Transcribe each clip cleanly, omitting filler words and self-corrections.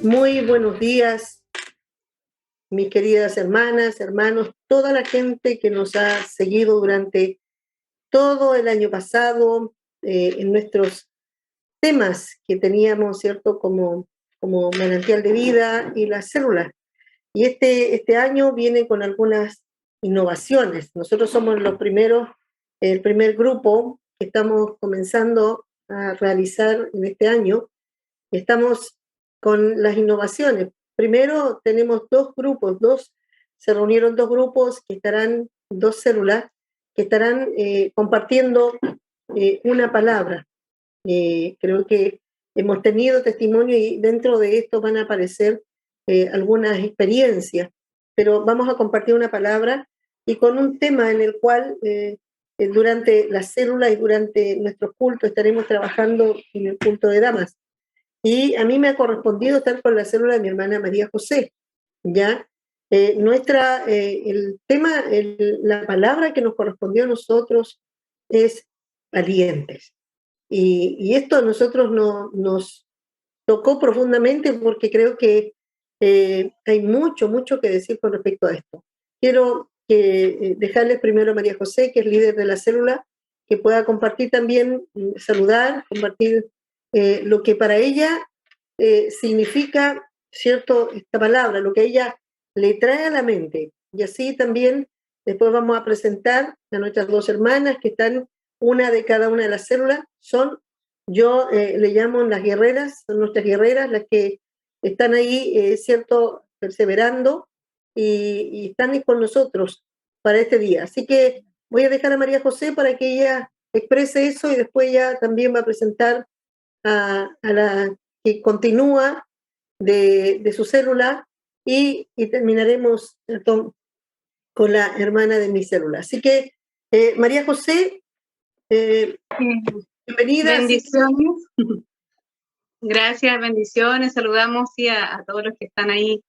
Muy buenos días, mis queridas hermanas, hermanos, toda la gente que nos ha seguido durante todo el año pasado en nuestros temas que teníamos, ¿cierto? Como manantial de vida y las células. Y este año viene con algunas innovaciones. Nosotros somos los primeros, el primer grupo que estamos comenzando a realizar en este año. Estamos con las innovaciones. Primero tenemos se reunieron dos grupos que estarán, dos células, que estarán compartiendo una palabra. Creo que hemos tenido testimonio y dentro de esto van a aparecer algunas experiencias, pero vamos a compartir una palabra y con un tema en el cual durante las células y durante nuestro culto estaremos trabajando en el culto de damas. Y a mí me ha correspondido estar con la célula de mi hermana María José, ¿ya? El tema, la palabra que nos correspondió a nosotros es valientes. Y esto a nosotros nos tocó profundamente porque creo que hay mucho que decir con respecto a esto. Quiero dejarles primero a María José, que es líder de la célula, que pueda compartir también, saludar, compartir lo que para ella significa, ¿cierto?, esta palabra, lo que ella le trae a la mente. Y así también después vamos a presentar a nuestras dos hermanas que están, una de cada una de las células, yo le llamo las guerreras, son nuestras guerreras, las que están ahí, ¿cierto?, perseverando y están ahí con nosotros para este día. Así que voy a dejar a María José para que ella exprese eso y después ella también va a presentar a la que continúa de su célula y terminaremos con la hermana de mi célula. Así que, María José, bienvenida. Bendiciones. Gracias, bendiciones. Saludamos sí, a todos los que están ahí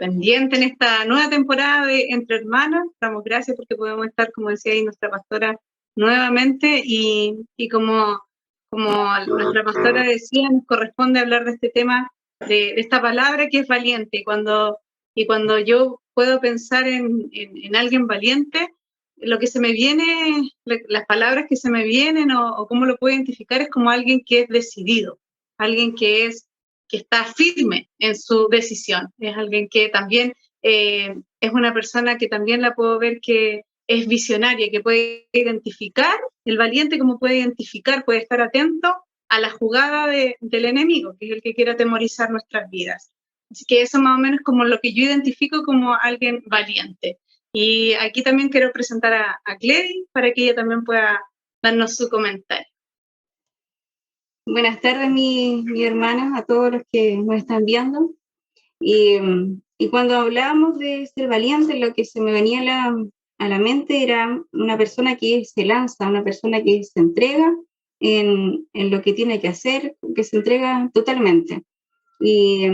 pendientes en esta nueva temporada de Entre Hermanas. Damos gracias porque podemos estar, como decía ahí nuestra pastora, nuevamente y como nuestra pastora decía, nos corresponde hablar de este tema, de esta palabra que es valiente. Y cuando yo puedo pensar en alguien valiente, lo que se me viene, las palabras que se me vienen o cómo lo puedo identificar es como alguien que es decidido, alguien que está firme en su decisión, es alguien que también es una persona que también la puedo ver que es visionaria, que puede identificar, el valiente como puede identificar, puede estar atento a la jugada del enemigo, que es el que quiere atemorizar nuestras vidas. Así que eso más o menos es como lo que yo identifico como alguien valiente. Y aquí también quiero presentar a Cledy para que ella también pueda darnos su comentario. Buenas tardes, mi hermana, a todos los que nos están viendo. Y cuando hablábamos de ser valiente, lo que se me venía a la mente era una persona que se lanza, una persona que se entrega en lo que tiene que hacer, que se entrega totalmente. Y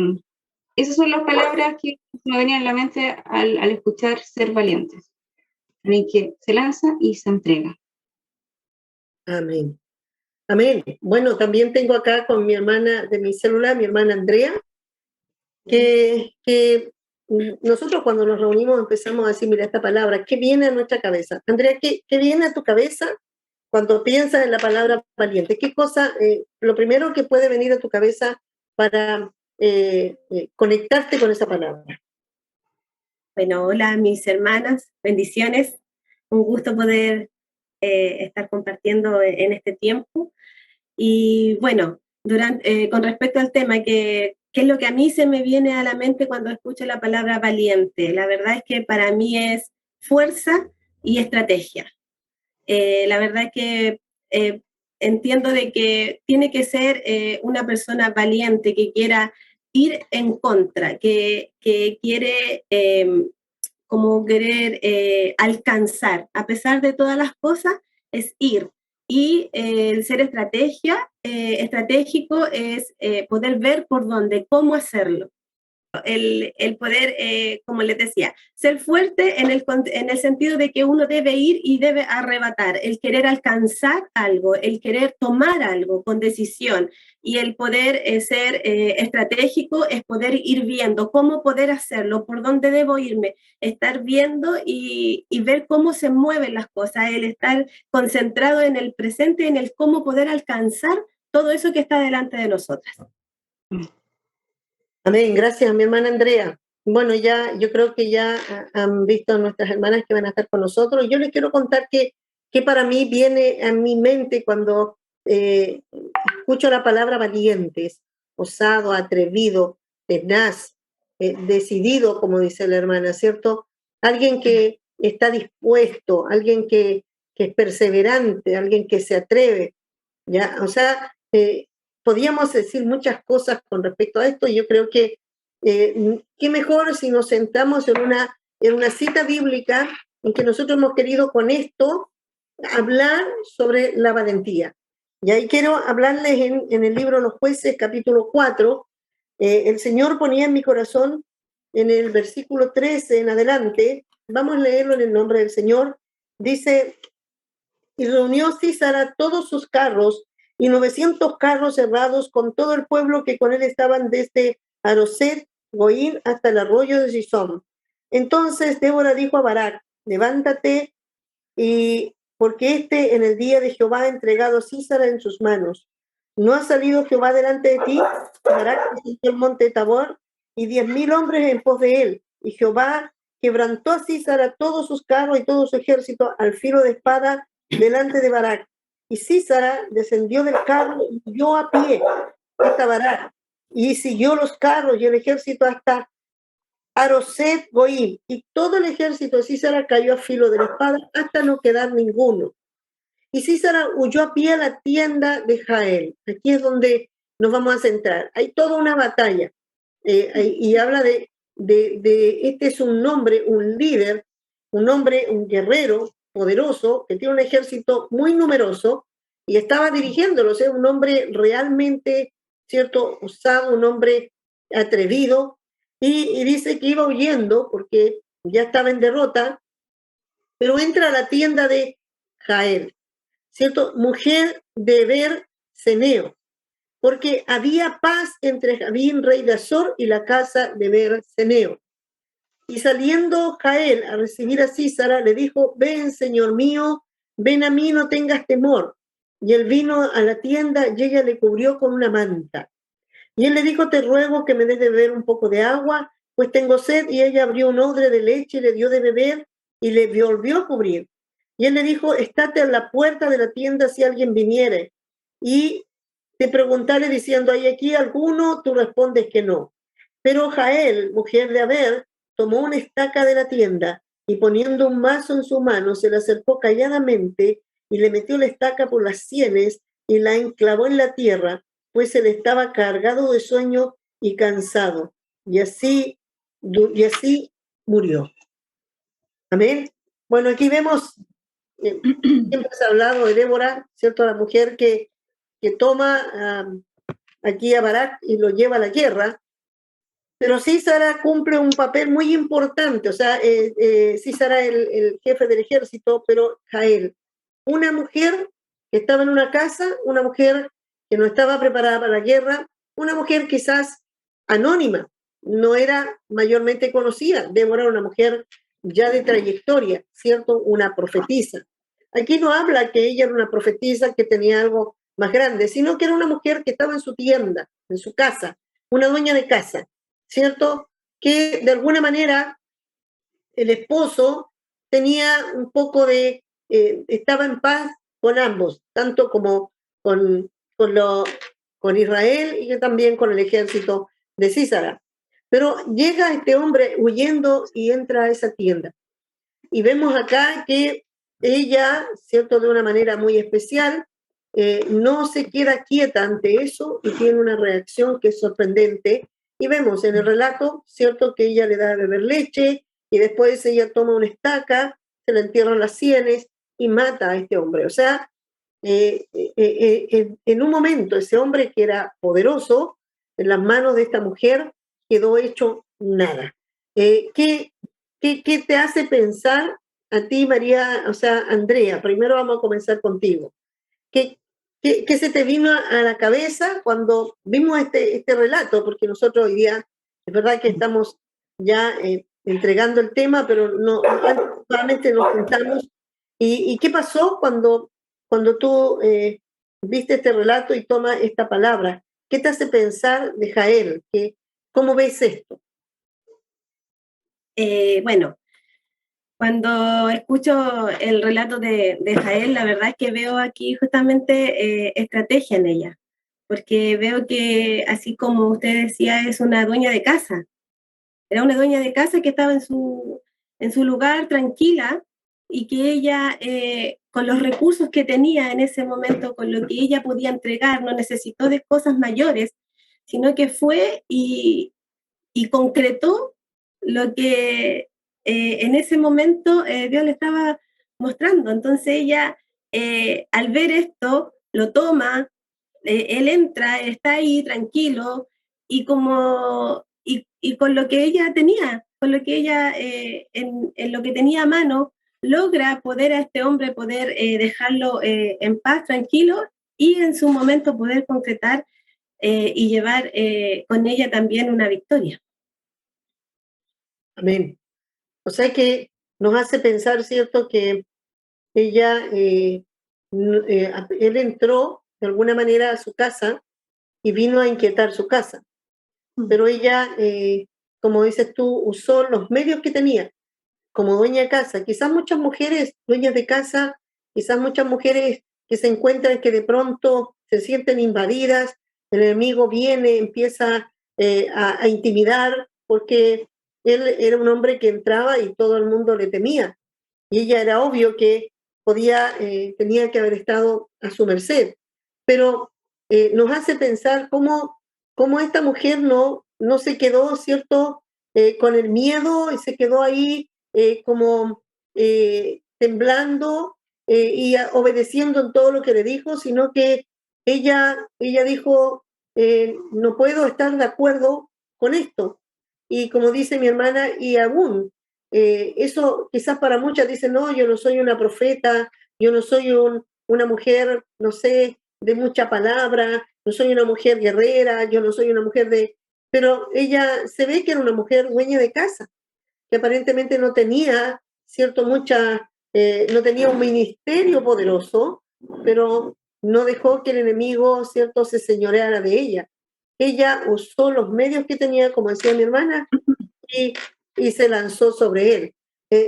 esas son las palabras que me venían a la mente al escuchar ser valientes. Alguien que se lanza y se entrega. Amén. Amén. Bueno, también tengo acá con mi hermana de mi célula, mi hermana Andrea, que nosotros cuando nos reunimos empezamos a decir, mira, esta palabra, ¿qué viene a nuestra cabeza? Andrea, ¿qué viene a tu cabeza cuando piensas en la palabra valiente? ¿Qué cosa, lo primero que puede venir a tu cabeza para conectarte con esa palabra? Bueno, hola mis hermanas, bendiciones. Un gusto poder estar compartiendo en este tiempo. Y bueno, con respecto al tema, ¿qué es lo que a mí se me viene a la mente cuando escucho la palabra valiente? La verdad es que para mí es fuerza y estrategia. La verdad es que entiendo de que tiene que ser una persona valiente que quiera ir en contra, que quiere como querer alcanzar, a pesar de todas las cosas, es ir. Y el ser estratégico es poder ver por dónde, cómo hacerlo. el poder, como les decía, ser fuerte en el sentido de que uno debe ir y debe arrebatar, el querer alcanzar algo, el querer tomar algo con decisión, y el poder ser estratégico es poder ir viendo cómo poder hacerlo, por dónde debo irme, estar viendo y ver cómo se mueven las cosas, el estar concentrado en el presente, en el cómo poder alcanzar todo eso que está delante de nosotras. Amén, gracias mi hermana Andrea. Bueno, ya yo creo que ya han visto nuestras hermanas que van a estar con nosotros. Yo les quiero contar que para mí viene a mi mente cuando escucho la palabra valientes, osado, atrevido, tenaz, decidido, como dice la hermana, ¿cierto? Alguien que está dispuesto, alguien que es perseverante, alguien que se atreve, ¿ya? O sea, podíamos decir muchas cosas con respecto a esto, y yo creo que qué mejor si nos sentamos en una cita bíblica en que nosotros hemos querido con esto hablar sobre la valentía. Y ahí quiero hablarles en el libro Los Jueces, capítulo 4. El Señor ponía en mi corazón, en el versículo 13 en adelante, vamos a leerlo en el nombre del Señor, dice: y reunió Císara todos sus carros y 900 carros cerrados con todo el pueblo que con él estaban desde Aroset Goín hasta el arroyo de Sisón. Entonces Débora dijo a Barak: levántate, y porque en el día de Jehová ha entregado a Císara en sus manos. ¿No ha salido Jehová delante de ti? Barak descendió el monte Tabor y 10,000 hombres en pos de él. Y Jehová quebrantó a Císara todos sus carros y todo su ejército al filo de espada delante de Barak. Y Císara descendió del carro y huyó a pie hasta Barak, y siguió los carros y el ejército hasta Aroset Goín, y todo el ejército de Císara cayó a filo de la espada hasta no quedar ninguno. Y Císara huyó a pie a la tienda de Jael. Aquí es donde nos vamos a centrar. Hay toda una batalla, y habla de este es un hombre, un líder, un hombre, un guerrero poderoso que tiene un ejército muy numeroso y estaba dirigiéndolos. Es un hombre realmente, cierto, osado, un hombre atrevido, y dice que iba huyendo porque ya estaba en derrota, pero entra a la tienda de Jael, ¿cierto? Mujer de Ber-Seneo, porque había paz entre Jabín, rey de Azor, y la casa de Ber-Seneo. Y saliendo Jael a recibir a Císara, le dijo: ven, señor mío, ven a mí, no tengas temor. Y él vino a la tienda y ella le cubrió con una manta. Y él le dijo: te ruego que me des de beber un poco de agua, pues tengo sed. Y ella abrió un odre de leche y le dio de beber y le volvió a cubrir. Y él le dijo: estate a la puerta de la tienda si alguien viniere y te preguntare diciendo: ¿hay aquí alguno? Tú respondes que no. Pero Jael, mujer de Aber, tomó una estaca de la tienda y poniendo un mazo en su mano se le acercó calladamente y le metió la estaca por las sienes y la enclavó en la tierra, pues él estaba cargado de sueño y cansado, y así murió. Amén. Bueno, aquí vemos, siempre se ha hablado de Débora, ¿cierto? La mujer que toma aquí a Barak y lo lleva a la guerra, pero Císara cumple un papel muy importante. O sea, Císara el jefe del ejército, pero Jael, una mujer que estaba en una casa, una mujer que no estaba preparada para la guerra, una mujer quizás anónima, no era mayormente conocida. Débora era una mujer ya de trayectoria, ¿cierto? Una profetisa. Aquí no habla que ella era una profetisa que tenía algo más grande, sino que era una mujer que estaba en su tienda, en su casa, una dueña de casa, ¿cierto? Que de alguna manera el esposo tenía un poco de, estaba en paz con ambos, tanto como con Israel y también con el ejército de Císara. Pero llega este hombre huyendo y entra a esa tienda. Y vemos acá que ella, ¿cierto? De una manera muy especial, no se queda quieta ante eso y tiene una reacción que es sorprendente. Y vemos en el relato, ¿cierto? Que ella le da a beber leche y después ella toma una estaca, se la entierra en las sienes y mata a este hombre. O sea, en un momento ese hombre que era poderoso en las manos de esta mujer quedó hecho nada. ¿Qué te hace pensar a ti, María, o sea, Andrea? Primero vamos a comenzar contigo. ¿Qué se te vino a la cabeza cuando vimos este relato? Porque nosotros hoy día, es verdad que estamos ya entregando el tema, pero no solamente nos juntamos. ¿Y qué pasó cuando tú viste este relato y tomas esta palabra? ¿Qué te hace pensar de Jael? ¿Cómo ves esto? Bueno, cuando escucho el relato de Jael, la verdad es que veo aquí justamente estrategia en ella, porque veo que, así como usted decía, es una dueña de casa. Era una dueña de casa que estaba en su lugar tranquila y que ella, con los recursos que tenía en ese momento, con lo que ella podía entregar, no necesitó de cosas mayores, sino que fue y concretó lo que en ese momento Dios le estaba mostrando. Entonces ella, al ver esto, lo toma, él entra, está ahí tranquilo y y con lo que ella tenía, con lo que ella en lo que tenía a mano, logra poder a este hombre poder dejarlo en paz, tranquilo, y en su momento poder concretar y llevar con ella también una victoria. Amén. O sea que nos hace pensar, ¿cierto?, que ella, él entró de alguna manera a su casa y vino a inquietar su casa, pero ella, como dices tú, usó los medios que tenía como dueña de casa. Quizás muchas mujeres dueñas de casa, quizás muchas mujeres que se encuentran que de pronto se sienten invadidas, el enemigo viene, empieza a intimidar, porque él era un hombre que entraba y todo el mundo le temía. Y ella era obvio que tenía que haber estado a su merced. Pero nos hace pensar cómo esta mujer no se quedó, ¿cierto?, con el miedo y se quedó ahí como temblando y obedeciendo en todo lo que le dijo, sino que ella dijo, no puedo estar de acuerdo con esto. Y como dice mi hermana, y aún, eso quizás para muchas dicen, no, yo no soy una profeta, yo no soy una mujer, no sé, de mucha palabra, no soy una mujer guerrera, yo no soy una mujer de... Pero ella se ve que era una mujer dueña de casa, que aparentemente no tenía, ¿cierto?, no tenía un ministerio poderoso, pero no dejó que el enemigo, ¿cierto?, se señoreara de ella. Ella usó los medios que tenía, como decía mi hermana, y, y se lanzó sobre él.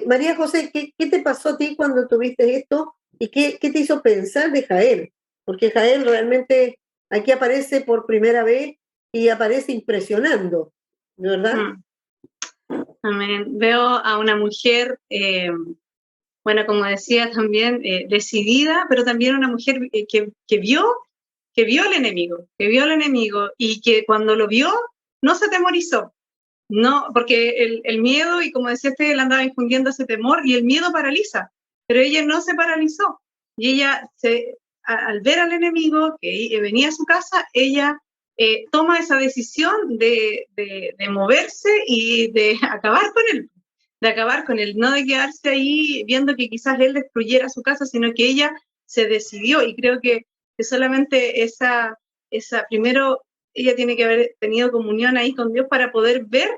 María José, ¿qué te pasó a ti cuando tuviste esto? ¿Y qué te hizo pensar de Jael? Porque Jael realmente aquí aparece por primera vez y aparece impresionando, ¿verdad? Amén. Veo a una mujer, bueno, como decía también, decidida, pero también una mujer que vio al enemigo y que cuando lo vio no se atemorizó. No, porque el miedo, y como decía usted, él andaba infundiendo ese temor y el miedo paraliza, pero ella no se paralizó. Y ella, al ver al enemigo que venía a su casa, ella toma esa decisión de moverse y de acabar con él, no de quedarse ahí viendo que quizás él destruyera su casa, sino que ella se decidió, y creo que solamente primero ella tiene que haber tenido comunión ahí con Dios para poder ver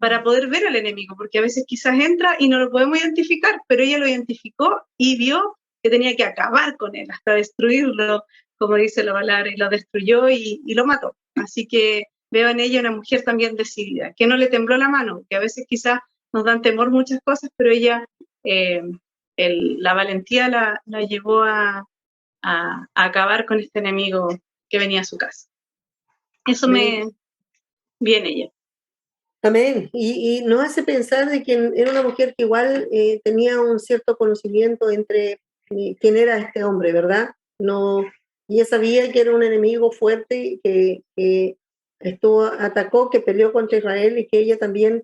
al enemigo, porque a veces quizás entra y no lo podemos identificar, pero ella lo identificó y vio que tenía que acabar con él, hasta destruirlo, como dice la palabra, y lo destruyó y lo mató. Así que veo en ella una mujer también decidida, que no le tembló la mano, que a veces quizás nos dan temor muchas cosas, pero ella, la valentía la llevó a acabar con este enemigo que venía a su casa. Eso me viene ella. Amén. Y nos hace pensar de que era una mujer que igual tenía un cierto conocimiento entre quién era este hombre, ¿verdad? No, y ella sabía que era un enemigo fuerte que atacó, que peleó contra Israel y que ella también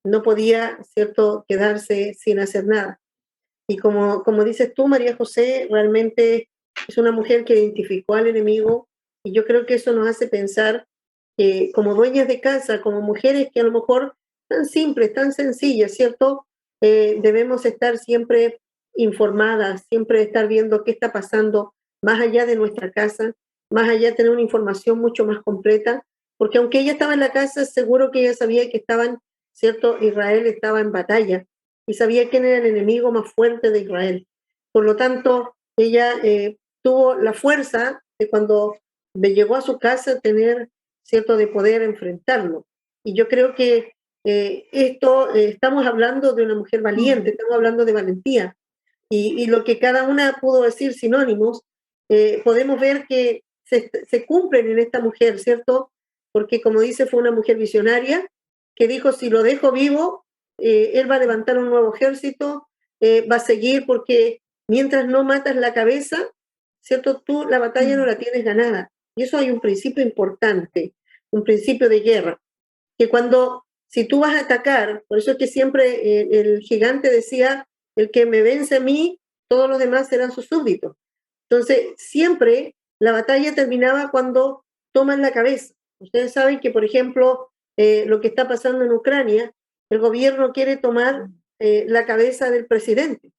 no podía, ¿cierto?, quedarse sin hacer nada. Y como dices tú, María José, realmente es una mujer que identificó al enemigo y yo creo que eso nos hace pensar como dueñas de casa, como mujeres que a lo mejor tan simples, tan sencillas, ¿cierto? Debemos estar siempre informadas, siempre estar viendo qué está pasando más allá de nuestra casa, más allá de tener una información mucho más completa, porque aunque ella estaba en la casa, seguro que ella sabía que estaban, ¿cierto? Israel estaba en batalla y sabía quién era el enemigo más fuerte de Israel. Por lo tanto, ella tuvo la fuerza de cuando llegó a su casa tener, ¿cierto?, de poder enfrentarlo. Y yo creo que estamos hablando de una mujer valiente, estamos hablando de valentía. Y lo que cada una pudo decir sinónimos, podemos ver que se cumplen en esta mujer, ¿cierto? Porque como dice, fue una mujer visionaria que dijo, si lo dejo vivo, él va a levantar un nuevo ejército, va a seguir, porque mientras no matas la cabeza, ¿cierto? Tú la batalla no la tienes ganada. Y eso hay un principio importante, un principio de guerra, que si tú vas a atacar, por eso es que siempre el gigante decía, el que me vence a mí, todos los demás serán sus súbditos. Entonces, siempre la batalla terminaba cuando toman la cabeza. Ustedes saben que, por ejemplo, lo que está pasando en Ucrania, el gobierno quiere tomar la cabeza del presidente.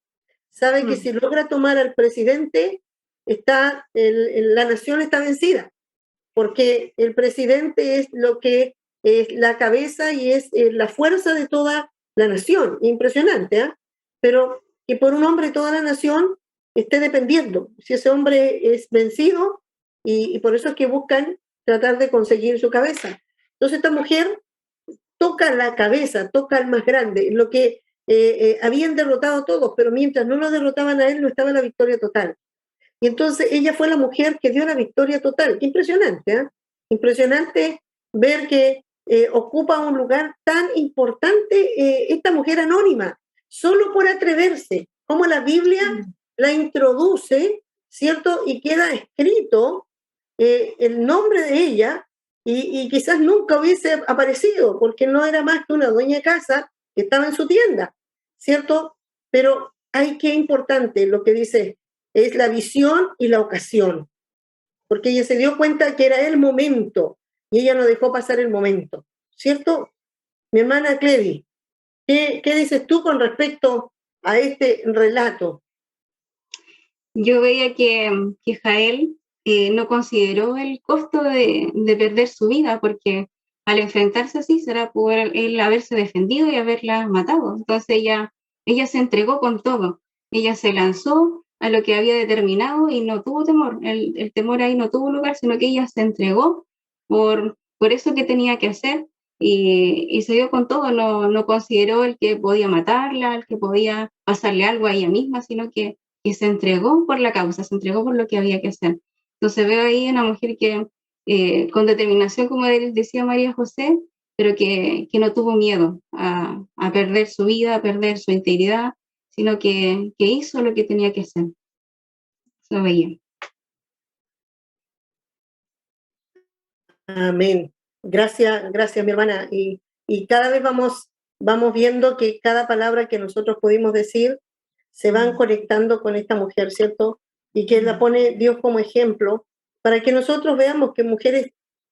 Sabe que si logra tomar al presidente, la nación está vencida, porque el presidente es lo que es la cabeza y es la fuerza de toda la nación. Impresionante, ¿eh? Pero que por un hombre toda la nación esté dependiendo. Si ese hombre es vencido, y por eso es que buscan tratar de conseguir su cabeza. Entonces esta mujer toca la cabeza, toca al más grande, lo que habían derrotado a todos, pero mientras no lo derrotaban a él, no estaba la victoria total. Y entonces ella fue la mujer que dio la victoria total. Qué impresionante, ¿eh? Impresionante ver que ocupa un lugar tan importante esta mujer anónima, solo por atreverse, como la Biblia la introduce, ¿cierto? Y queda escrito el nombre de ella, y quizás nunca hubiese aparecido, porque no era más que una dueña de casa que estaba en su tienda, ¿cierto? Pero ay, qué importante lo que dice, es la visión y la ocasión, porque ella se dio cuenta que era el momento y ella no dejó pasar el momento, ¿cierto? Mi hermana Clevi, ¿qué dices tú con respecto a este relato? Yo veía que Jael no consideró el costo de perder su vida, porque al enfrentarse así será poder él haberse defendido y haberla matado. Entonces ella se entregó con todo, ella se lanzó a lo que había determinado y no tuvo temor, el temor ahí no tuvo lugar, sino que ella se entregó por eso que tenía que hacer, y se dio con todo, no consideró el que podía matarla, el que podía pasarle algo a ella misma, sino que se entregó por la causa, se entregó por lo que había que hacer. Entonces veo ahí una mujer que con determinación, como decía María José, pero que no tuvo miedo a perder su vida, a perder su integridad, sino que hizo lo que tenía que hacer. Eso veía. Amén. Gracias, mi hermana. Y cada vez vamos viendo que cada palabra que nosotros pudimos decir se van conectando con esta mujer, ¿cierto? Y que la pone Dios como ejemplo para que nosotros veamos que mujeres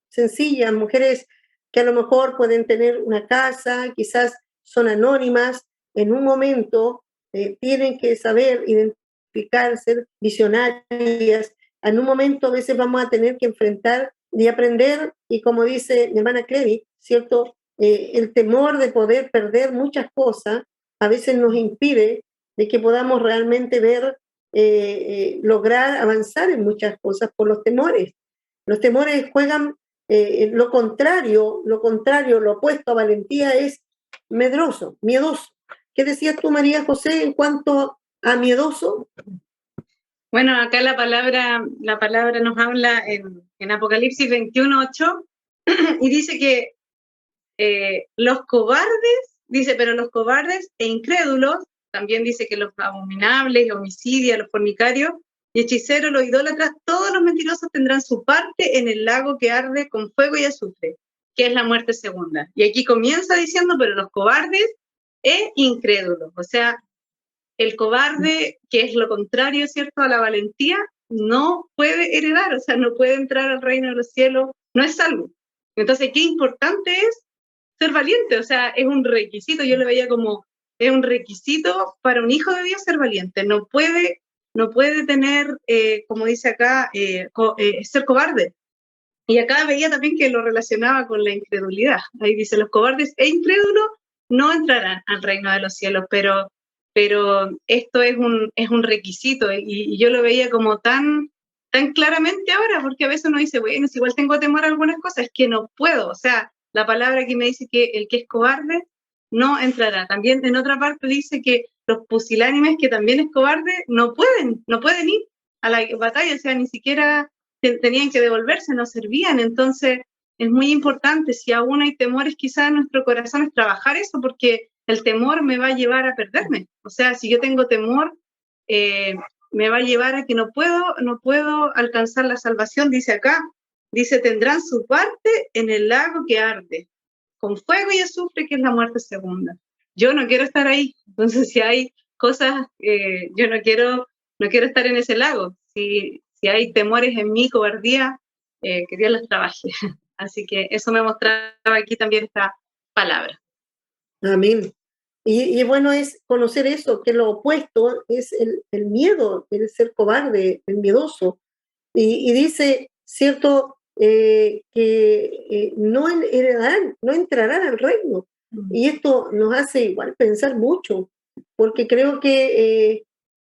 sencillas, mujeres que a lo mejor pueden tener una casa, quizás son anónimas, en un momento tienen que saber identificar, ser visionarias. En un momento a veces vamos a tener que enfrentar y aprender, y como dice mi hermana Clevi, ¿cierto? El temor de poder perder muchas cosas a veces nos impide de que podamos realmente ver, lograr avanzar en muchas cosas por los temores. Los temores juegan lo contrario, lo opuesto a valentía es medroso, miedoso. ¿Qué decías tú, María José, en cuanto a miedoso? Bueno, acá la palabra nos habla en Apocalipsis 21:8 y dice que los cobardes, dice, pero los cobardes e incrédulos, también dice que los abominables, homicidios, los fornicarios y hechiceros, los idólatras, todos los mentirosos tendrán su parte en el lago que arde con fuego y azufre, que es la muerte segunda. Y aquí comienza diciendo, pero los cobardes e incrédulos, o sea, el cobarde, que es lo contrario, ¿cierto?, a la valentía, no puede heredar, o sea, no puede entrar al reino de los cielos, no es salvo. Entonces, qué importante es ser valiente, o sea, es un requisito, yo lo veía como, es un requisito para un hijo de Dios ser valiente, no puede tener, como dice acá, ser cobarde. Y acá veía también que lo relacionaba con la incredulidad. Ahí dice, los cobardes e incrédulos no entrarán al reino de los cielos, pero esto es un requisito y yo lo veía como tan claramente ahora, porque a veces uno dice, bueno, si igual tengo temor a algunas cosas, es que no puedo. O sea, la palabra que me dice que el que es cobarde no entrará. También en otra parte dice que los pusilánimes, que también es cobarde, no pueden ir a la batalla, o sea, ni siquiera tenían que devolverse, no servían. Entonces, es muy importante, si aún hay temores quizás en nuestro corazón, es trabajar eso, porque el temor me va a llevar a perderme. O sea, si yo tengo temor, me va a llevar a que no puedo alcanzar la salvación, dice acá. Dice, tendrán su parte en el lago que arde, con fuego y azufre, que es la muerte segunda. Yo no quiero estar ahí. Entonces, si hay cosas, yo no quiero estar en ese lago. Si hay temores en mí, cobardía, que Dios las trabaje. Así que eso me mostraba aquí también esta palabra. Amén. Y bueno, es conocer eso, que lo opuesto es el miedo, el ser cobarde, el miedoso. Y dice, cierto, que no heredarán, no entrarán al reino. Y esto nos hace igual pensar mucho, porque creo que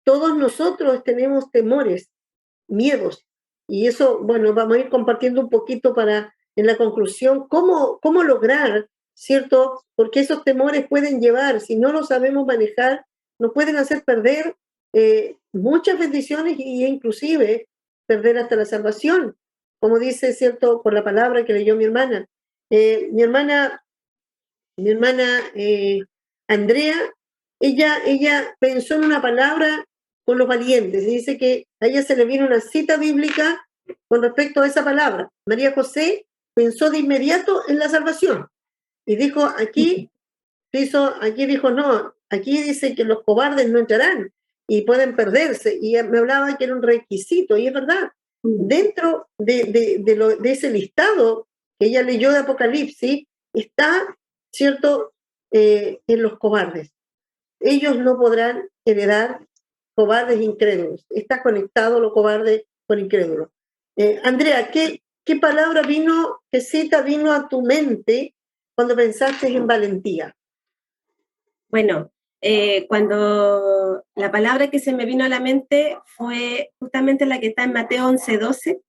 todos nosotros tenemos temores, miedos. Y eso, bueno, vamos a ir compartiendo un poquito para, en la conclusión, cómo lograr, ¿cierto? Porque esos temores pueden llevar, si no lo sabemos manejar, nos pueden hacer perder muchas bendiciones y inclusive perder hasta la salvación, como dice, ¿cierto? Por la palabra que leyó mi hermana. Mi hermana Andrea, ella pensó en una palabra con los valientes. Dice que a ella se le vino una cita bíblica con respecto a esa palabra. María José pensó de inmediato en la salvación y dijo, aquí dijo, no, aquí dice que los cobardes no entrarán y pueden perderse. Y me hablaba que era un requisito, y es verdad. Dentro de ese listado que ella leyó de Apocalipsis, está, ¿cierto?, en los cobardes. Ellos no podrán heredar, cobardes incrédulos. Está conectado lo cobarde con incrédulos. Andrea, ¿qué palabra qué cita vino a tu mente cuando pensaste en valentía? Bueno, cuando la palabra que se me vino a la mente fue justamente la que está en Mateo 11:12,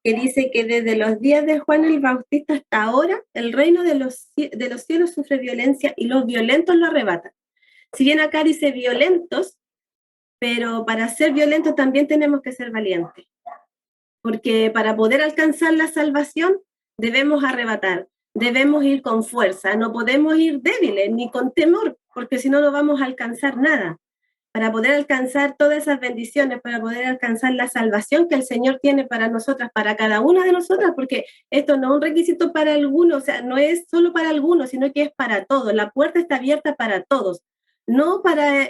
que dice que desde los días de Juan el Bautista hasta ahora, el reino de los cielos sufre violencia y los violentos lo arrebatan. Si bien acá dice violentos, pero para ser violentos también tenemos que ser valientes, porque para poder alcanzar la salvación debemos arrebatar, debemos ir con fuerza, no podemos ir débiles ni con temor, porque si no, no vamos a alcanzar nada. Para poder alcanzar todas esas bendiciones, para poder alcanzar la salvación que el Señor tiene para nosotras, para cada una de nosotras, porque esto no es un requisito para algunos, o sea, no es solo para algunos, sino que es para todos. La puerta está abierta para todos, no para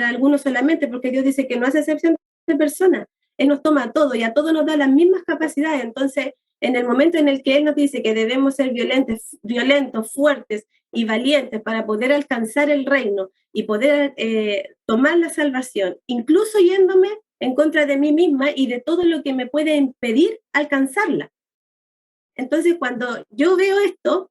algunos solamente, porque Dios dice que no hace excepción de personas. Él nos toma a todos y a todos nos da las mismas capacidades. Entonces, en el momento en el que Él nos dice que debemos ser violentos, fuertes y valientes para poder alcanzar el reino y poder tomar la salvación, incluso yéndome en contra de mí misma y de todo lo que me puede impedir alcanzarla. Entonces, cuando yo veo esto,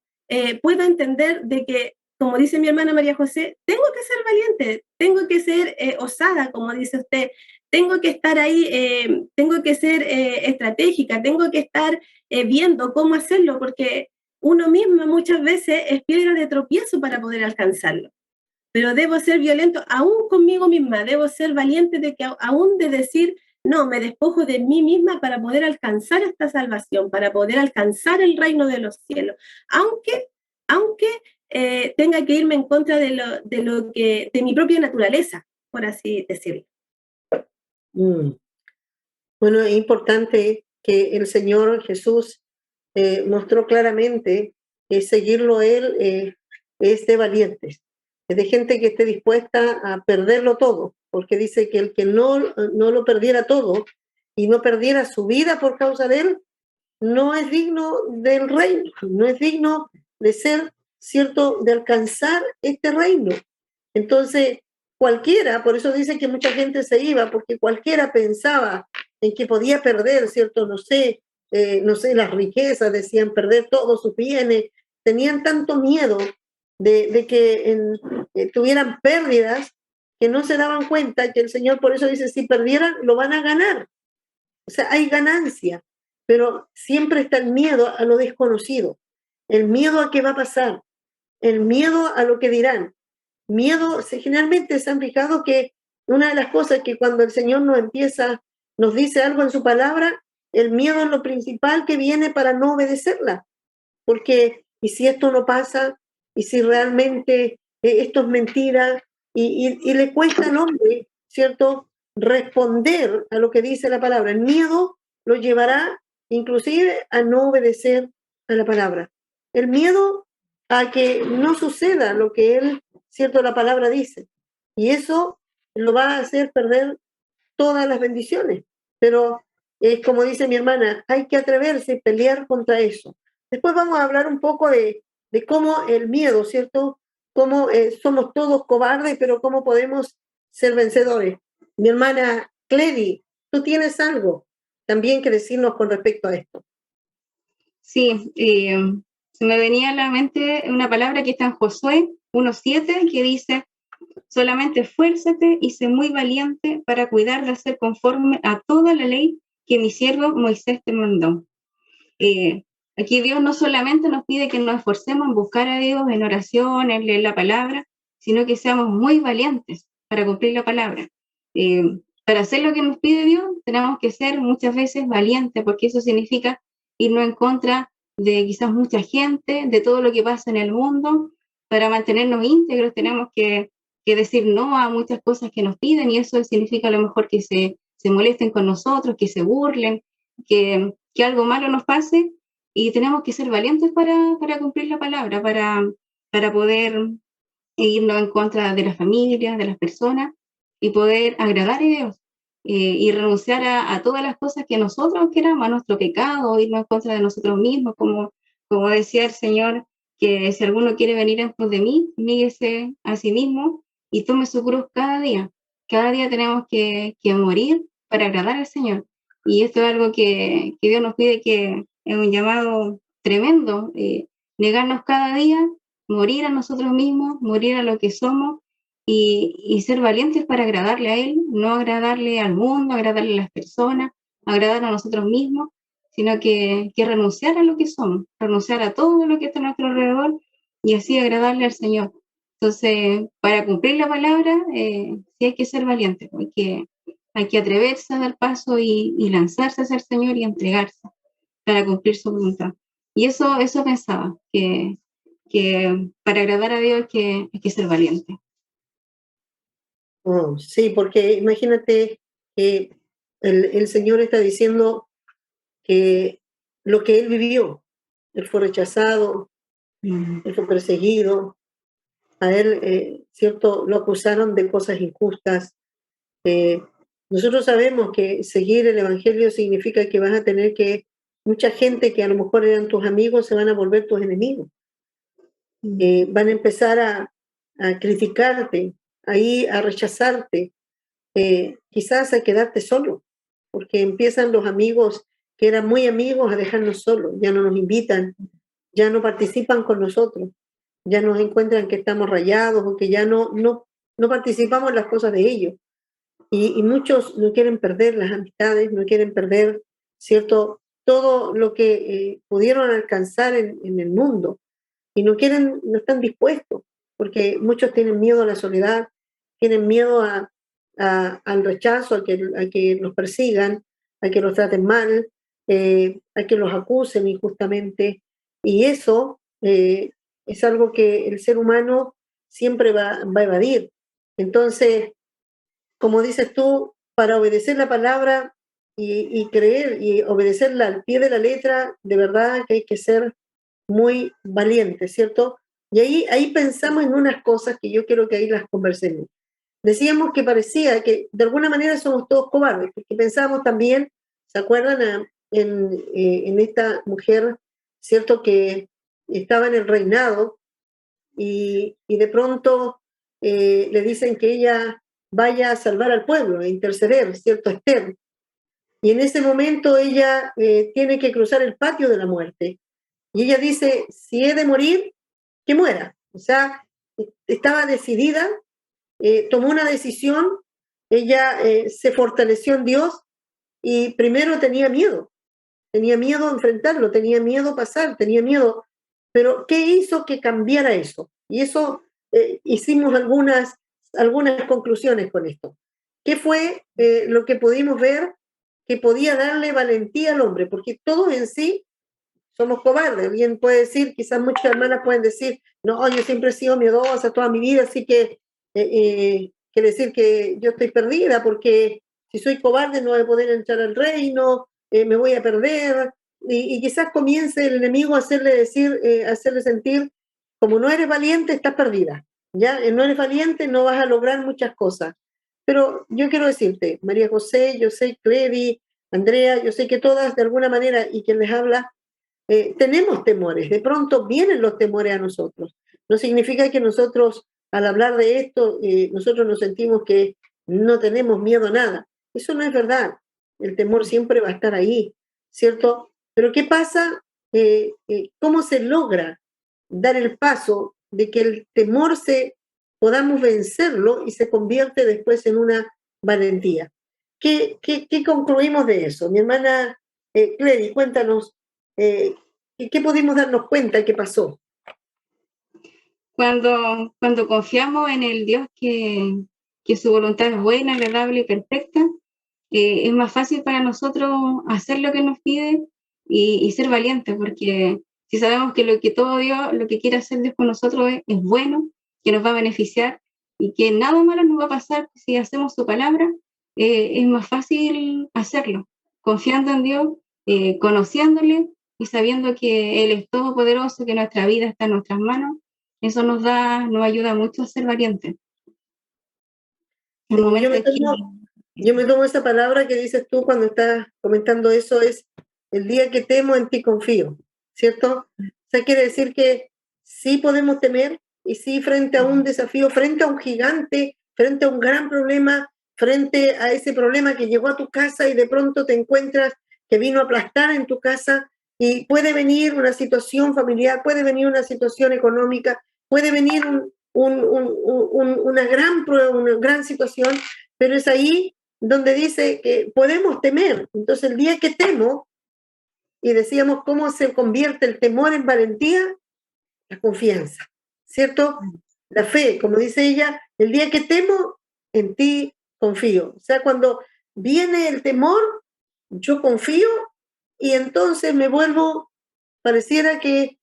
puedo entender de que, como dice mi hermana María José, tengo que ser valiente, tengo que ser osada, como dice usted, tengo que estar ahí, tengo que ser estratégica, tengo que estar viendo cómo hacerlo, porque uno mismo muchas veces es piedra de tropiezo para poder alcanzarlo. Pero debo ser violento aún conmigo misma, debo ser valiente de que aún de decir, no, me despojo de mí misma para poder alcanzar esta salvación, para poder alcanzar el reino de los cielos, aunque tenga que irme en contra de mi propia naturaleza, por así decirlo. Bueno, es importante que el Señor Jesús mostró claramente que seguirlo Él es de valientes, es de gente que esté dispuesta a perderlo todo, porque dice que el que no lo perdiera todo y no perdiera su vida por causa de Él, no es digno del reino, no es digno de ser, ¿cierto?, de alcanzar este reino. Entonces, cualquiera, por eso dice que mucha gente se iba, porque cualquiera pensaba en que podía perder, ¿cierto? No sé, las riquezas, decían perder todos sus bienes, tenían tanto miedo de que tuvieran pérdidas que no se daban cuenta que el Señor por eso dice, si perdieran, lo van a ganar. O sea, hay ganancia, pero siempre está el miedo a lo desconocido, el miedo a qué va a pasar, el miedo a lo que dirán. Miedo, generalmente se han fijado que una de las cosas que cuando el Señor nos dice algo en su palabra, el miedo es lo principal que viene para no obedecerla. Porque, ¿y si esto no pasa? ¿Y si realmente esto es mentira? Y le cuesta al hombre, ¿cierto?, responder a lo que dice la palabra. El miedo lo llevará inclusive a no obedecer a la palabra. El miedo a que no suceda lo que él, ¿cierto?, la palabra dice. Y eso lo va a hacer perder todas las bendiciones. Pero, como dice mi hermana, hay que atreverse a pelear contra eso. Después vamos a hablar un poco de cómo el miedo, ¿cierto? Cómo somos todos cobardes, pero cómo podemos ser vencedores. Mi hermana Cledi, ¿tú tienes algo también que decirnos con respecto a esto? Sí, se me venía a la mente una palabra que está en Josué 1:7 que dice: solamente esfuérzate y sé muy valiente para cuidar de hacer conforme a toda la ley que mi siervo Moisés te mandó. Aquí Dios no solamente nos pide que nos esforcemos en buscar a Dios en oración, en leer la palabra, sino que seamos muy valientes para cumplir la palabra. Para hacer lo que nos pide Dios, tenemos que ser muchas veces valientes, porque eso significa irnos en contra de quizás mucha gente, de todo lo que pasa en el mundo. Para mantenernos íntegros tenemos que decir no a muchas cosas que nos piden, y eso significa a lo mejor que se molesten con nosotros, que se burlen, que algo malo nos pase, y tenemos que ser valientes para cumplir la palabra, para poder irnos en contra de las familias, de las personas, y poder agradar a Dios, y renunciar a todas las cosas que nosotros queramos, a nuestro pecado, irnos en contra de nosotros mismos, como decía el Señor, que si alguno quiere venir en pos de mí, níguese a sí mismo y tome su cruz cada día. Cada día tenemos que morir para agradar al Señor. Y esto es algo que Dios nos pide, que es un llamado tremendo, negarnos cada día, morir a nosotros mismos, morir a lo que somos, y ser valientes para agradarle a Él, no agradarle al mundo, agradarle a las personas, agradar a nosotros mismos, sino que renunciar a lo que somos, renunciar a todo lo que está a nuestro alrededor y así agradarle al Señor. Entonces, para cumplir la palabra, sí hay que ser valientes, hay que atreverse a dar paso y lanzarse hacia el Señor y entregarse para cumplir su voluntad. Y eso pensaba, que para agradar a Dios hay que ser valiente. Oh, sí, porque imagínate que el Señor está diciendo que lo que Él vivió, Él fue rechazado, Él fue perseguido, a Él, ¿cierto?, lo acusaron de cosas injustas. Nosotros sabemos que seguir el Evangelio significa que vas a tener que, mucha gente que a lo mejor eran tus amigos se van a volver tus enemigos. Van a empezar a criticarte, ahí a rechazarte, quizás a quedarte solo, porque empiezan los amigos que eran muy amigos a dejarnos solos, ya no nos invitan, ya no participan con nosotros, ya nos encuentran que estamos rayados o que ya no participamos en las cosas de ellos. Y muchos no quieren perder las amistades, no quieren perder, ¿cierto?, todo lo que pudieron alcanzar en el mundo, y no están dispuestos, porque muchos tienen miedo a la soledad, tienen miedo al rechazo, a que los persigan, a que los traten mal, a que los acusen injustamente, y eso es algo que el ser humano siempre va a evadir. Entonces, como dices tú, para obedecer la palabra y creer y obedecerla al pie de la letra, de verdad que hay que ser muy valiente, ¿cierto? Y ahí pensamos en unas cosas que yo quiero que ahí las conversemos. Decíamos que parecía que de alguna manera somos todos cobardes, porque pensamos también, ¿se acuerdan en esta mujer, ¿cierto?, que estaba en el reinado y de pronto le dicen que ella vaya a salvar al pueblo, a interceder, ¿cierto?, Esther. Y en ese momento ella tiene que cruzar el patio de la muerte. Y ella dice, si he de morir, que muera. O sea, estaba decidida, tomó una decisión, ella se fortaleció en Dios y primero tenía miedo a enfrentarlo, tenía miedo a pasar, tenía miedo. Pero ¿qué hizo que cambiara eso? Y eso hicimos algunas conclusiones con esto. ¿Qué fue lo que pudimos ver que podía darle valentía al hombre? Porque todos en sí somos cobardes. Alguien puede decir, quizás muchas hermanas pueden decir, no, yo siempre he sido miedosa toda mi vida, así que quiere decir que yo estoy perdida, porque si soy cobarde no voy a poder entrar al reino, me voy a perder, y quizás comience el enemigo a hacerle sentir, como no eres valiente, estás perdida, ¿ya? No eres valiente, no vas a lograr muchas cosas. Pero yo quiero decirte, María José, yo sé, Clery, Andrea, yo sé que todas de alguna manera, y quien les habla, tenemos temores, de pronto vienen los temores a nosotros. No significa que nosotros, al hablar de esto, nosotros nos sentimos que no tenemos miedo a nada. Eso no es verdad. El temor siempre va a estar ahí, ¿cierto? Pero ¿qué pasa? ¿Cómo se logra dar el paso de que el temor podamos vencerlo y se convierte después en una valentía? ¿Qué concluimos de eso? Mi hermana Clery, cuéntanos. ¿Qué pudimos darnos cuenta y qué pasó? Cuando confiamos en el Dios que su voluntad es buena, agradable y perfecta, es más fácil para nosotros hacer lo que nos pide y ser valientes, porque si sabemos que lo que quiere hacer Dios con nosotros es bueno, que nos va a beneficiar y que nada malo nos va a pasar si hacemos su palabra, es más fácil hacerlo, confiando en Dios, conociéndole y sabiendo que Él es todopoderoso, que nuestra vida está en nuestras manos. Eso nos ayuda mucho a ser valientes. Sí, yo me tomo esa palabra que dices tú cuando estás comentando eso, es el día que temo, en ti confío, ¿cierto? O sea, quiere decir que sí podemos temer, y sí, frente a un desafío, frente a un gigante, frente a un gran problema, frente a ese problema que llegó a tu casa y de pronto te encuentras que vino a aplastar en tu casa, y puede venir una situación familiar, puede venir una situación económica, puede venir una gran situación, pero es ahí donde dice que podemos temer. Entonces, el día que temo, y decíamos cómo se convierte el temor en valentía, la confianza, ¿cierto? La fe, como dice ella, el día que temo, en ti confío. O sea, cuando viene el temor, yo confío y entonces pareciera que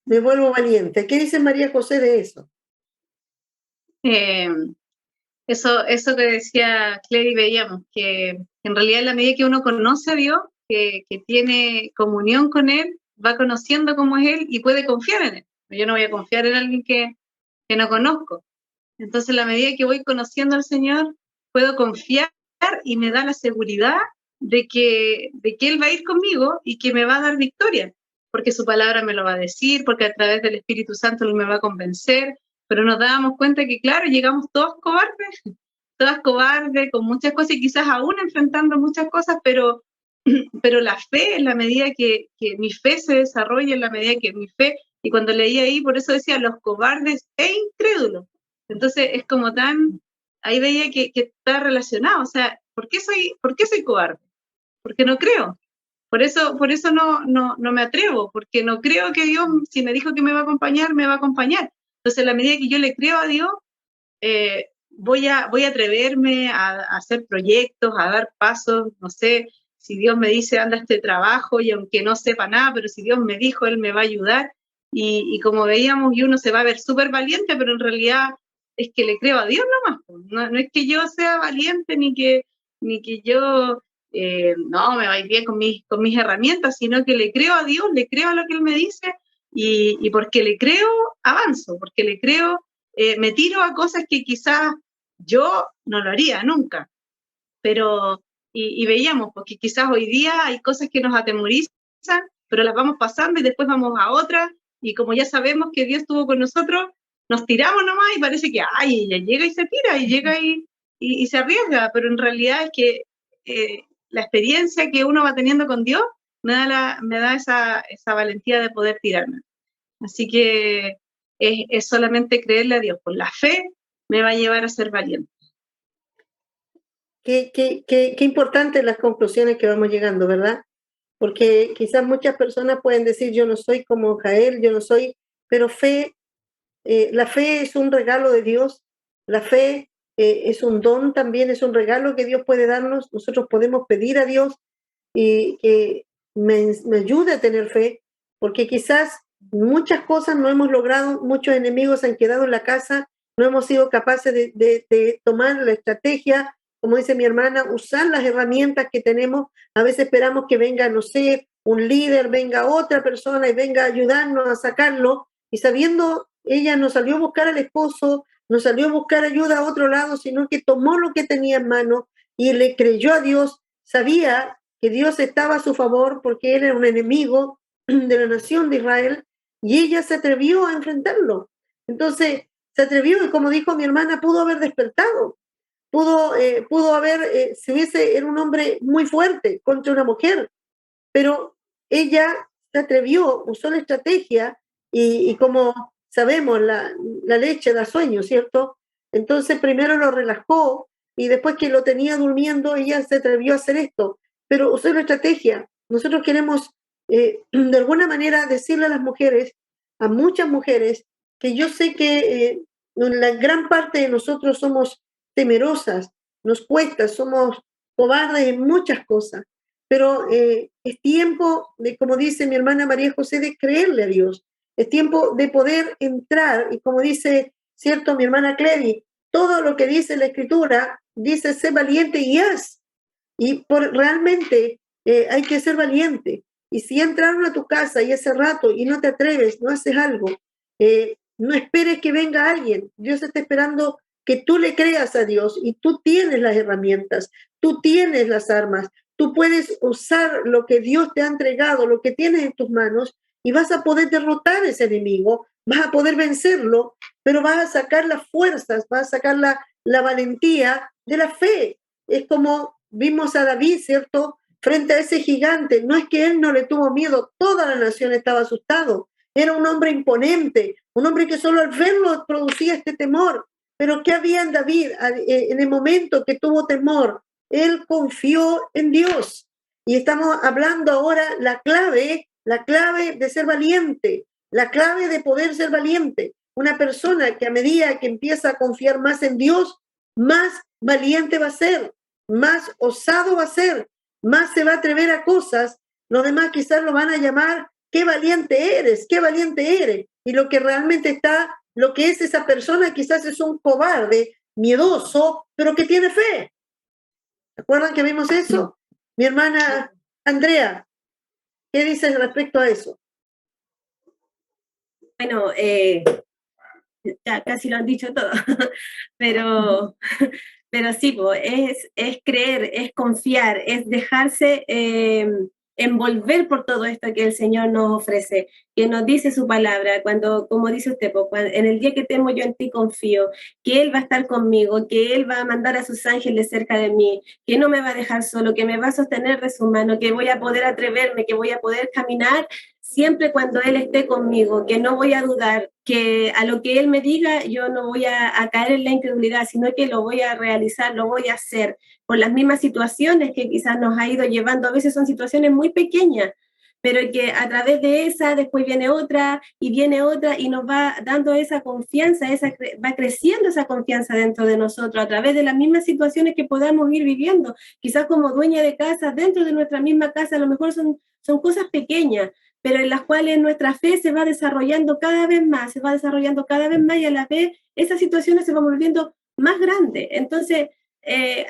me vuelvo valiente. ¿Qué dice María José de eso? Eso que decía Clery, veíamos que en realidad en la medida que uno conoce a Dios, que tiene comunión con Él, va conociendo cómo es Él y puede confiar en Él. Yo no voy a confiar en alguien que no conozco. Entonces, en la medida que voy conociendo al Señor, puedo confiar y me da la seguridad de que Él va a ir conmigo y que me va a dar victoria, porque su palabra me lo va a decir, porque a través del Espíritu Santo Él me va a convencer. Pero nos dábamos cuenta que, claro, llegamos todas cobardes, con muchas cosas y quizás aún enfrentando muchas cosas, pero la fe, en la medida que mi fe se desarrolla, en la medida que mi fe, y cuando leí ahí, por eso decía, los cobardes e incrédulos. Entonces es como ahí veía que está relacionado, o sea, ¿por qué soy cobarde? Porque no creo. Por eso no me atrevo, porque no creo que Dios, si me dijo que me va a acompañar, me va a acompañar. Entonces, a la medida que yo le creo a Dios, voy a atreverme a hacer proyectos, a dar pasos, no sé, si Dios me dice anda a este trabajo, y aunque no sepa nada, pero si Dios me dijo, Él me va a ayudar, y como veíamos, y uno se va a ver súper valiente, pero en realidad es que le creo a Dios nomás, no es que yo sea valiente, ni que yo, no, me va a ir bien con mis herramientas, sino que le creo a Dios, le creo a lo que Él me dice, y porque le creo, avanzo, porque le creo, me tiro a cosas que quizás yo no lo haría nunca, pero y veíamos, porque quizás hoy día hay cosas que nos atemorizan, pero las vamos pasando y después vamos a otras, y como ya sabemos que Dios estuvo con nosotros, nos tiramos nomás y parece que, ay, ella llega y se tira, y llega y se arriesga, pero en realidad es que la experiencia que uno va teniendo con Dios me da esa valentía de poder tirarme. Así que es solamente creerle a Dios. Por la fe me va a llevar a ser valiente. Qué importantes las conclusiones que vamos llegando, ¿verdad? Porque quizás muchas personas pueden decir, yo no soy como Jael, yo no soy, pero la fe es un regalo de Dios, la fe es un don también, es un regalo que Dios puede darnos. Nosotros podemos pedir a Dios y que me ayude a tener fe, porque quizás muchas cosas no hemos logrado, muchos enemigos han quedado en la casa, no hemos sido capaces de tomar la estrategia, como dice mi hermana, usar las herramientas que tenemos. A veces esperamos que venga, no sé, un líder, venga otra persona y venga a ayudarnos a sacarlo, y sabiendo, ella no salió a buscar al esposo, no salió a buscar ayuda a otro lado, sino que tomó lo que tenía en mano y le creyó a Dios. Sabía que Dios estaba a su favor porque él era un enemigo de la nación de Israel, y ella se atrevió a enfrentarlo. Entonces se atrevió, y como dijo mi hermana, pudo haber despertado, pudo haber, era un hombre muy fuerte contra una mujer, pero ella se atrevió, usó la estrategia, y como sabemos, la leche da sueño, ¿cierto? Entonces primero lo relajó, y después que lo tenía durmiendo, ella se atrevió a hacer esto, pero usó la estrategia. Nosotros queremos, de alguna manera, decirle a las mujeres, a muchas mujeres, que yo sé que la gran parte de nosotros somos temerosas, nos cuesta, somos cobardes en muchas cosas, pero es tiempo de, como dice mi hermana María José, de creerle a Dios. Es tiempo de poder entrar, y como dice, cierto, mi hermana Clery, todo lo que dice la Escritura, dice, sé valiente y haz. Y realmente hay que ser valiente. Y si entraron a tu casa y ese rato y no te atreves, no haces algo, no esperes que venga alguien. Dios está esperando que tú le creas a Dios, y tú tienes las herramientas, tú tienes las armas, tú puedes usar lo que Dios te ha entregado, lo que tienes en tus manos, y vas a poder derrotar a ese enemigo, vas a poder vencerlo, pero vas a sacar las fuerzas, vas a sacar la valentía de la fe. Es como vimos a David, ¿cierto? Frente a ese gigante. No es que él no le tuvo miedo, toda la nación estaba asustado. Era un hombre imponente, un hombre que solo al verlo producía este temor. Pero ¿qué había en David en el momento que tuvo temor? Él confió en Dios. Y estamos hablando ahora la clave de ser valiente, la clave de poder ser valiente. Una persona que a medida que empieza a confiar más en Dios, más valiente va a ser, más osado va a ser, más se va a atrever a cosas. Los demás quizás lo van a llamar, qué valiente eres, qué valiente eres. Y lo que realmente está, lo que es esa persona quizás es un cobarde, miedoso, pero que tiene fe. ¿Se acuerdan que vimos eso? Mi hermana Andrea, ¿qué dices respecto a eso? Bueno, ya casi lo han dicho todo, pero sí, es creer, es confiar, es dejarse envolver por todo esto que el Señor nos ofrece, que nos dice su palabra, cuando, como dice usted, en el día que temo yo en ti confío, que Él va a estar conmigo, que Él va a mandar a sus ángeles cerca de mí, que no me va a dejar solo, que me va a sostener de su mano, que voy a poder atreverme, que voy a poder caminar siempre cuando Él esté conmigo, que no voy a dudar, que a lo que Él me diga yo no voy a caer en la incredulidad, sino que lo voy a realizar, lo voy a hacer, por las mismas situaciones que quizás nos ha ido llevando. A veces son situaciones muy pequeñas, pero que a través de esa después viene otra y nos va dando esa confianza, va creciendo esa confianza dentro de nosotros a través de las mismas situaciones que podamos ir viviendo, quizás como dueña de casa, dentro de nuestra misma casa, a lo mejor son cosas pequeñas, pero en las cuales nuestra fe se va desarrollando cada vez más, y a la vez esas situaciones se van volviendo más grandes. Entonces,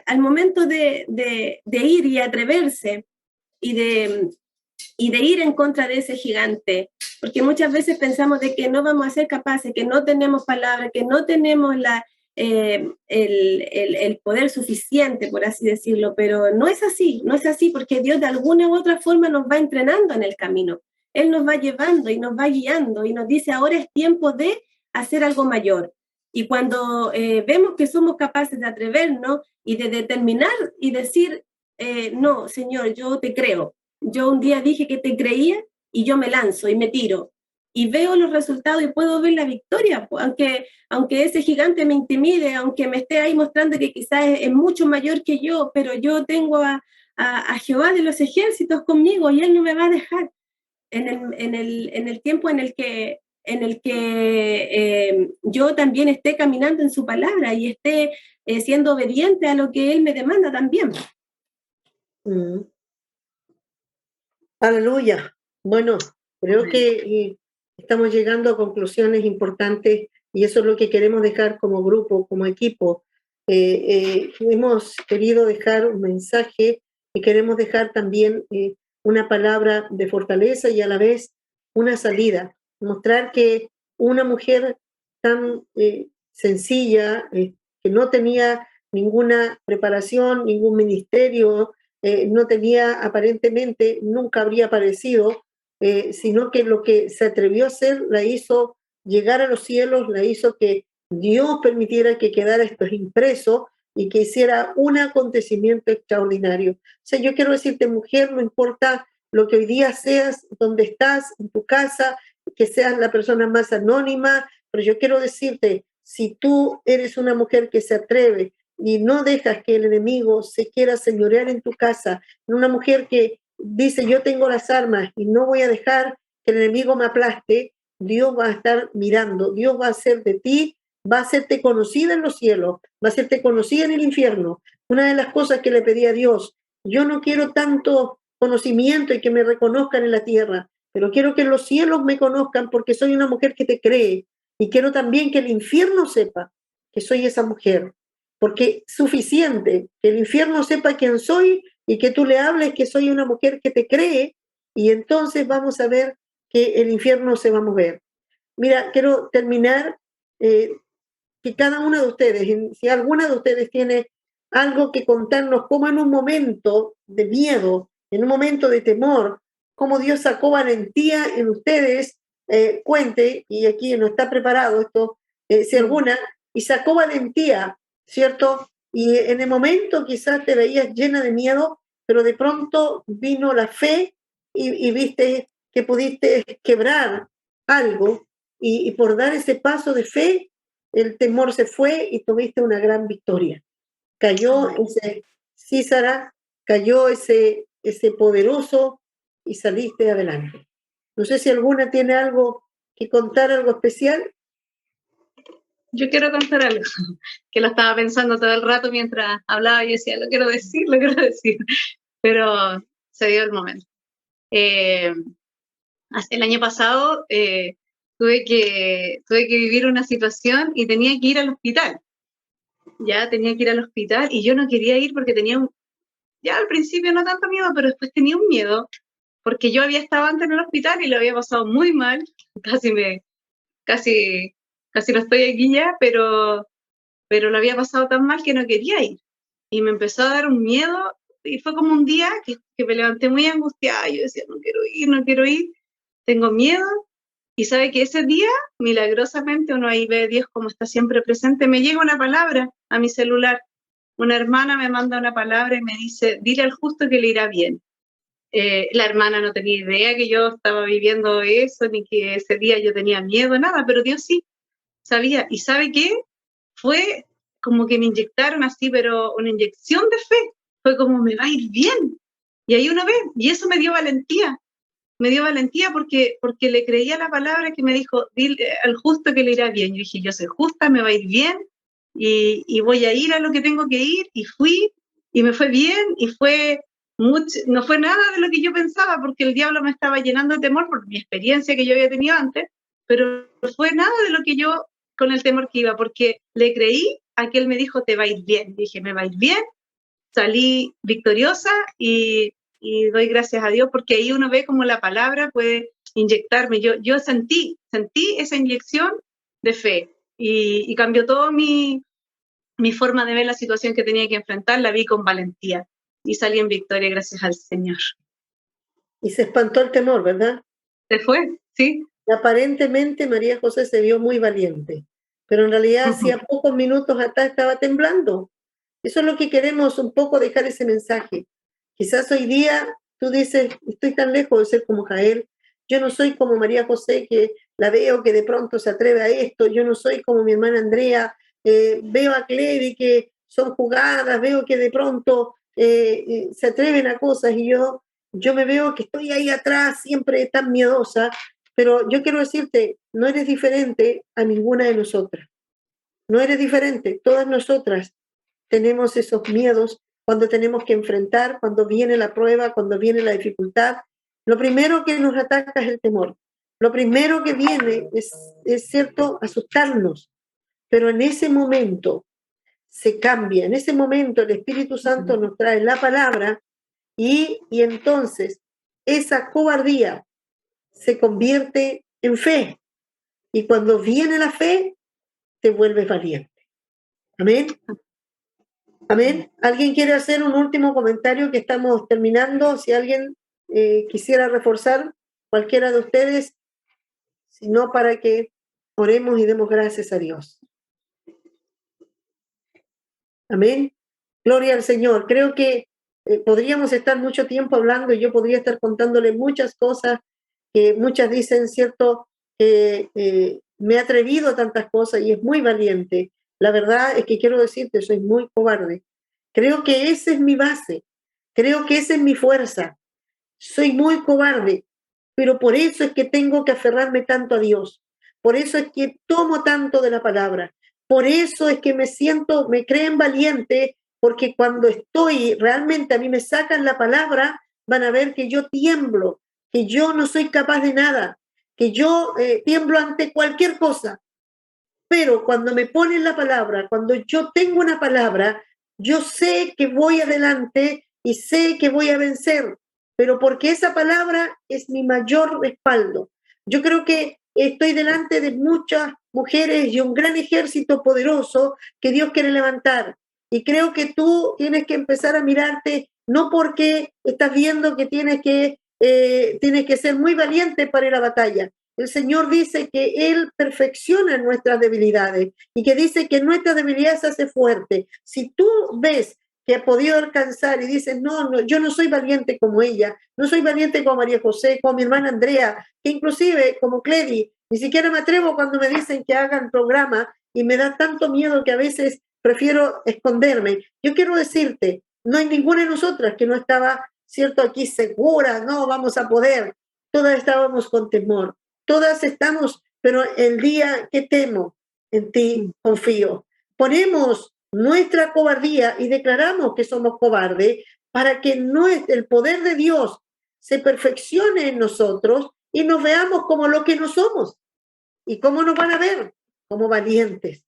al momento de ir y atreverse y de ir en contra de ese gigante, porque muchas veces pensamos de que no vamos a ser capaces, que no tenemos palabra, que no tenemos el poder suficiente, por así decirlo, pero no es así, no es así, porque Dios de alguna u otra forma nos va entrenando en el camino. Él nos va llevando y nos va guiando y nos dice, ahora es tiempo de hacer algo mayor. Y cuando vemos que somos capaces de atrevernos y de determinar y decir, no, Señor, yo te creo. Yo un día dije que te creía y yo me lanzo y me tiro. Y veo los resultados y puedo ver la victoria, aunque ese gigante me intimide, aunque me esté ahí mostrando que quizás es mucho mayor que yo, pero yo tengo a Jehová de los ejércitos conmigo y Él no me va a dejar en el tiempo en el que yo también esté caminando en su palabra y esté siendo obediente a lo que Él me demanda también. Aleluya. Bueno, creo que estamos llegando a conclusiones importantes y eso es lo que queremos dejar como grupo, como equipo. Hemos querido dejar un mensaje y queremos dejar también una palabra de fortaleza y a la vez una salida. Mostrar que una mujer tan sencilla, que no tenía ninguna preparación, ningún ministerio, no tenía aparentemente, nunca habría aparecido, sino que lo que se atrevió a hacer la hizo llegar a los cielos, la hizo que Dios permitiera que quedara esto impreso y que hiciera un acontecimiento extraordinario. O sea, yo quiero decirte, mujer, no importa lo que hoy día seas, donde estás, en tu casa, que seas la persona más anónima, pero yo quiero decirte, si tú eres una mujer que se atreve y no dejas que el enemigo se quiera señorear en tu casa, una mujer que dice yo tengo las armas y no voy a dejar que el enemigo me aplaste, Dios va a estar mirando, Dios va a hacer de ti, va a hacerte conocida en los cielos, va a hacerte conocida en el infierno. Una de las cosas que le pedí a Dios, yo no quiero tanto conocimiento y que me reconozcan en la tierra, pero quiero que los cielos me conozcan porque soy una mujer que te cree y quiero también que el infierno sepa que soy esa mujer. Porque es suficiente que el infierno sepa quién soy y que tú le hables que soy una mujer que te cree y entonces vamos a ver que el infierno se va a mover. Mira, quiero terminar que cada una de ustedes, si alguna de ustedes tiene algo que contarnos, como en un momento de miedo, en un momento de temor, cómo Dios sacó valentía en ustedes, cuente, y aquí no está preparado esto, si alguna, y sacó valentía, ¿cierto? Y en el momento quizás te veías llena de miedo, pero de pronto vino la fe y viste que pudiste quebrar algo y por dar ese paso de fe, el temor se fue y tuviste una gran victoria. Cayó ese Císara, cayó ese poderoso y saliste adelante. No sé si alguna tiene algo que contar, algo especial. Yo quiero contar algo, que lo estaba pensando todo el rato mientras hablaba y decía, lo quiero decir, pero se dio el momento. El año pasado tuve que vivir una situación y tenía que ir al hospital. Ya tenía que ir al hospital y yo no quería ir porque tenía ya al principio no tanto miedo, pero después tenía un miedo, porque yo había estado antes en el hospital y lo había pasado muy mal, casi no estoy aquí ya, pero lo había pasado tan mal que no quería ir. Y me empezó a dar un miedo y fue como un día que me levanté muy angustiada. Yo decía, no quiero ir, tengo miedo. Y sabe que ese día, milagrosamente, uno ahí ve a Dios como está siempre presente, me llega una palabra a mi celular. Una hermana me manda una palabra y me dice, dile al justo que le irá bien. La hermana no tenía idea que yo estaba viviendo eso, ni que ese día yo tenía miedo, nada, pero Dios sí sabía. ¿Y sabe qué? Fue como que me inyectaron así, pero una inyección de fe. Fue como, me va a ir bien. Y ahí uno ve, y eso me dio valentía porque le creía la palabra que me dijo, dile al justo que le irá bien. Yo dije, yo soy justa, me va a ir bien, y voy a ir a lo que tengo que ir, y fui, y me fue bien, y no fue nada de lo que yo pensaba, porque el diablo me estaba llenando de temor por mi experiencia que yo había tenido antes, pero no fue nada de lo que yo, con el temor que iba, porque le creí a que él me dijo, te va a ir bien. Dije, me va a ir bien, salí victoriosa y doy gracias a Dios, porque ahí uno ve como la palabra puede inyectarme. Yo sentí esa inyección de fe y cambió todo mi mi forma de ver la situación que tenía que enfrentar, la vi con valentía y salí en victoria gracias al Señor. Y se espantó el temor, ¿verdad? ¿Se fue? Sí. Aparentemente María José se vio muy valiente, pero en realidad hacía pocos minutos atrás estaba temblando. Eso es lo que queremos un poco dejar ese mensaje. Quizás hoy día tú dices, estoy tan lejos de ser como Jael, yo no soy como María José, que la veo que de pronto se atreve a esto, yo no soy como mi hermana Andrea, veo a Clevi que son jugadas, veo que de pronto se atreven a cosas y yo me veo que estoy ahí atrás, siempre tan miedosa, pero yo quiero decirte, no eres diferente a ninguna de nosotras, no eres diferente, todas nosotras tenemos esos miedos cuando tenemos que enfrentar, cuando viene la prueba, cuando viene la dificultad. Lo primero que nos ataca es el temor. Lo primero que viene es cierto, asustarnos. Pero en ese momento se cambia. En ese momento el Espíritu Santo nos trae la palabra y entonces esa cobardía se convierte en fe. Y cuando viene la fe, te vuelves valiente. Amén. Amén. ¿Alguien quiere hacer un último comentario que estamos terminando? Si alguien quisiera reforzar, cualquiera de ustedes, si no, para que oremos y demos gracias a Dios. Amén. Gloria al Señor. Creo que podríamos estar mucho tiempo hablando y yo podría estar contándole muchas cosas que muchas dicen, ¿cierto? Me he atrevido a tantas cosas y es muy valiente. La verdad es que quiero decirte, soy muy cobarde. Creo que esa es mi base. Creo que esa es mi fuerza. Soy muy cobarde, pero por eso es que tengo que aferrarme tanto a Dios. Por eso es que tomo tanto de la palabra. Por eso es que me creen valiente, porque cuando estoy realmente a mí me sacan la palabra, van a ver que yo tiemblo, que yo no soy capaz de nada, que yo tiemblo ante cualquier cosa. Pero cuando me ponen la palabra, cuando yo tengo una palabra, yo sé que voy adelante y sé que voy a vencer, pero porque esa palabra es mi mayor respaldo. Yo creo que estoy delante de muchas mujeres y un gran ejército poderoso que Dios quiere levantar. Y creo que tú tienes que empezar a mirarte, no porque estás viendo que tienes que ser muy valiente para ir a batalla. El Señor dice que Él perfecciona nuestras debilidades y que dice que nuestra debilidad se hace fuerte. Si tú ves que ha podido alcanzar y dices, no, yo no soy valiente como ella, no soy valiente como María José, como mi hermana Andrea, que inclusive como Clevi, ni siquiera me atrevo cuando me dicen que hagan programa y me da tanto miedo que a veces prefiero esconderme. Yo quiero decirte, no hay ninguna de nosotras que no estaba, cierto, aquí segura, no vamos a poder. Todas estábamos con temor. Todas estamos, pero el día que temo, en ti confío. Ponemos nuestra cobardía y declaramos que somos cobardes para que el poder de Dios se perfeccione en nosotros y nos veamos como lo que no somos. ¿Y cómo nos van a ver? Como valientes.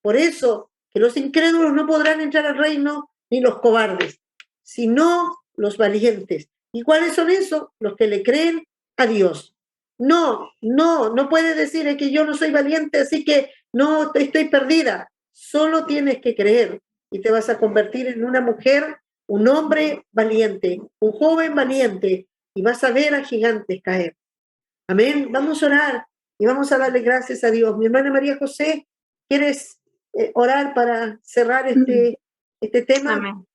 Por eso que los incrédulos no podrán entrar al reino ni los cobardes, sino los valientes. ¿Y cuáles son esos? Los que le creen a Dios. No puedes decir es que yo no soy valiente, así que no estoy perdida. Solo tienes que creer y te vas a convertir en una mujer, un hombre valiente, un joven valiente y vas a ver a gigantes caer. Amén. Vamos a orar y vamos a darle gracias a Dios. Mi hermana María José, ¿quieres orar para cerrar este tema? Amén.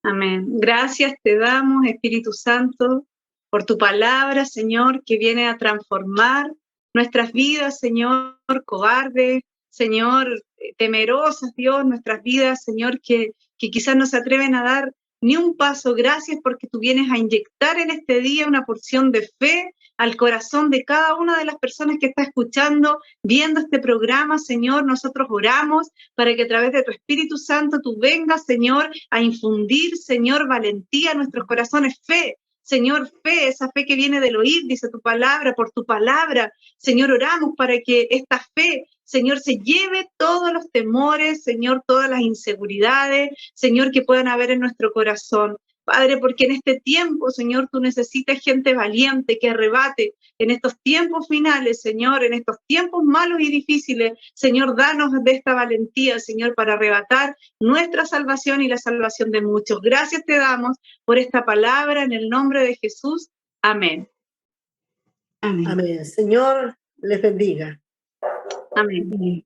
Amén. Gracias te damos, Espíritu Santo, por tu palabra, Señor, que viene a transformar nuestras vidas, Señor, cobardes, Señor, temerosas, Dios, nuestras vidas, Señor, que quizás no se atreven a dar ni un paso. Gracias porque tú vienes a inyectar en este día una porción de fe al corazón de cada una de las personas que está escuchando, viendo este programa, Señor. Nosotros oramos para que a través de tu Espíritu Santo tú vengas, Señor, a infundir, Señor, valentía a nuestros corazones, fe. Señor, fe, esa fe que viene del oír, dice tu palabra, por tu palabra. Señor, oramos para que esta fe, Señor, se lleve todos los temores, Señor, todas las inseguridades, Señor, que puedan haber en nuestro corazón. Padre, porque en este tiempo, Señor, tú necesitas gente valiente que arrebate en estos tiempos finales, Señor, en estos tiempos malos y difíciles. Señor, danos de esta valentía, Señor, para arrebatar nuestra salvación y la salvación de muchos. Gracias te damos por esta palabra en el nombre de Jesús. Amén. Amén. Amén. Señor les bendiga. Amén.